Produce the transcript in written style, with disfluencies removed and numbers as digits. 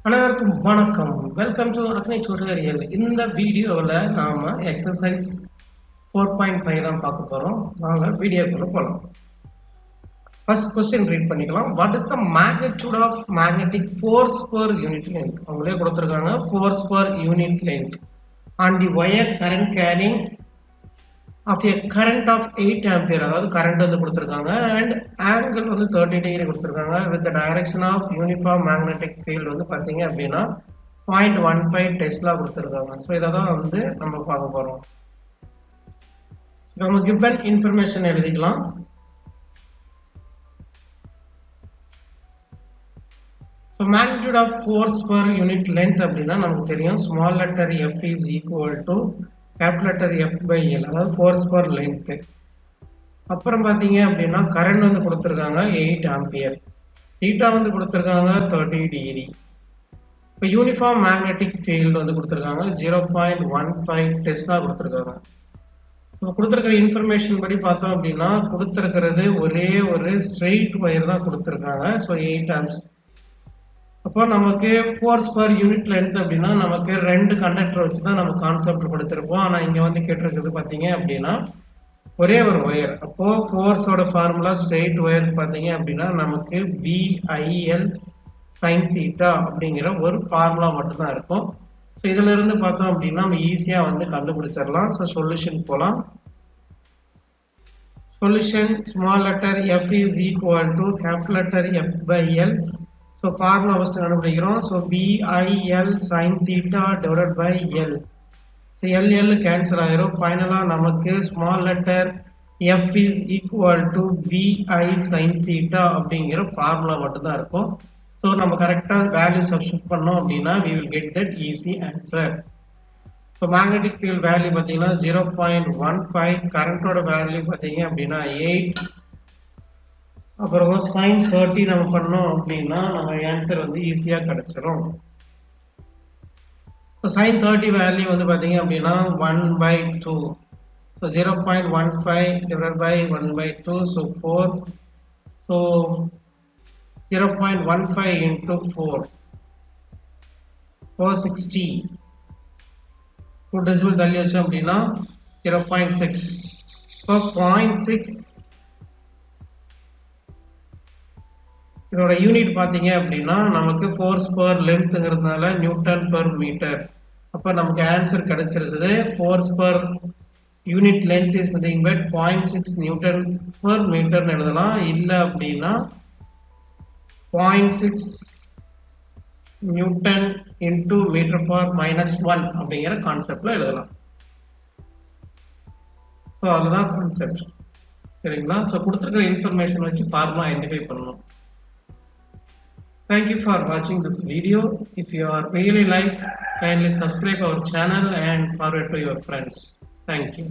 அனைவருக்கும் வணக்கம். Welcome to Agni tutorial. இந்த வீடியோவில் நாம் எக்ஸசைஸ் 4.5 தான் பார்க்க போகிறோம். வாங்க வீடியோக்குள்ள போகலாம். ஃபர்ஸ்ட் கொஸ்டின் ரீட் பண்ணிக்கலாம். What is the magnitude of magnetic force per unit length? அவங்களே கொடுத்துருக்காங்க force per unit length on the wire current carrying of a current of 8 ampere, அதாவது கரண்ட் வந்து கொடுத்துருக்காங்க அண்ட் ஆங்கிள் வந்து 30 டிகிரி கொடுத்துருக்காங்க with the direction of uniform magnetic field வந்து பார்த்தீங்க அப்படின்னா 0.15 டெஸ்லா கொடுத்துருக்காங்க. ஸோ இதை தான் வந்து நம்ம பார்க்க போகிறோம். நம்ம கிவன் இன்ஃபர்மேஷன் எழுதிக்கலாம். So magnitude of force per unit length அப்படின்னா நமக்கு தெரியும் small letter F is equal to capital letter F by L, அதாவது ஃபோர்ஸ் பர் லென்த். அப்புறம் பார்த்தீங்க அப்படின்னா கரண்ட் வந்து கொடுத்துருக்காங்க 8 ஆம்பியர், தீட்டா வந்து கொடுத்துருக்காங்க 30 டிகிரி. இப்போ யூனிஃபார்ம் மேக்னெட்டிக் ஃபீல்டு வந்து கொடுத்துருக்காங்க 0.15 டெஸ்லா கொடுத்துருக்காங்க. இப்போ கொடுத்துருக்கிற இன்ஃபர்மேஷன் படி பார்த்தோம் அப்படின்னா கொடுத்துருக்கிறது ஒரே ஒரு ஸ்ட்ரெயிட் ஒயர் தான் கொடுத்துருக்காங்க. So 8 amps. அப்போ நமக்கு ஃபோர்ஸ் பர் யூனிட் லென்த் அப்படின்னா நமக்கு 2 கண்டக்டர் வச்சு தான் நம்ம கான்செப்ட் கொடுத்துருப்போம். ஆனால் இங்கே வந்து கேட்டிருக்கிறது பார்த்தீங்க அப்படின்னா ஒரே ஒரு ஒயர். அப்போ ஃபோர்ஸோட ஃபார்முலா ஸ்ட்ரெயிட் ஒயர் பார்த்தீங்க அப்படின்னா நமக்கு BIL sin θ அப்படிங்கிற ஒரு ஃபார்முலா மட்டும்தான் இருக்கும். ஸோ இதுல இருந்து பார்த்தோம் அப்படின்னா நம்ம ஈஸியாக வந்து கண்டுபிடிச்சிடலாம். ஸோ சொல்யூஷன் போகலாம். Solution small letter F is equal to capital letter F by L. So formula first கண்டுபிடிக்கிறோம். So BIL sin θ divided by L. So L cancel ஆயிரும். ஃபைனலாக நமக்கு small letter F is equal to BI sin θ அப்படிங்கிற formula மட்டும்தான் இருக்கும். So நம்ம கரெக்டாக value substitute பண்ணோம் அப்படின்னா we will get that easy answer. So magnetic field value பார்த்தீங்கன்னா 0.15, கரண்டோட வேல்யூ பார்த்தீங்க அப்படின்னா 8, அப்புறம் sin 30 நம்ம பண்ணோம் அப்படின்னா நம்ம ஆன்சர் வந்து ஈஸியாக கிடைச்சிரும். ஸோ sin 30 வேல்யூ வந்து பார்த்தீங்க அப்படின்னா 1/2. So 0.15 divide by 1/2, so 4. So 0.15 into 4, 460. 2 decimal தள்ளி வச்சோம் அப்படின்னா 0.6. ஸோ 0.6 இதோட யூனிட் பார்த்தீங்க அப்படின்னா நமக்கு ஃபோர்ஸ் பர் லென்த்ங்கிறதுனால நியூட்டன் பர் மீட்டர். அப்போ நமக்கு ஆன்சர் கிடைச்சிருச்சு. Force per unit length is nothing but 0.6 newton per மீட்டர்னு எழுதலாம். இல்லை அப்படின்னா 0.6 நியூட்டன் இன்டூ மீட்டர் பர் -1 அப்படிங்கிற கான்செப்ட்ல எழுதலாம். ஸோ அதுதான் கான்செப்ட். சரிங்களா? ஸோ கொடுத்துருக்கிற இன்ஃபர்மேஷன் வச்சு ஃபார்முலா ஐடென்டிஃபை பண்ணணும். Thank you for watching this video. If you are really like, kindly subscribe our channel and forward to your friends. Thank you.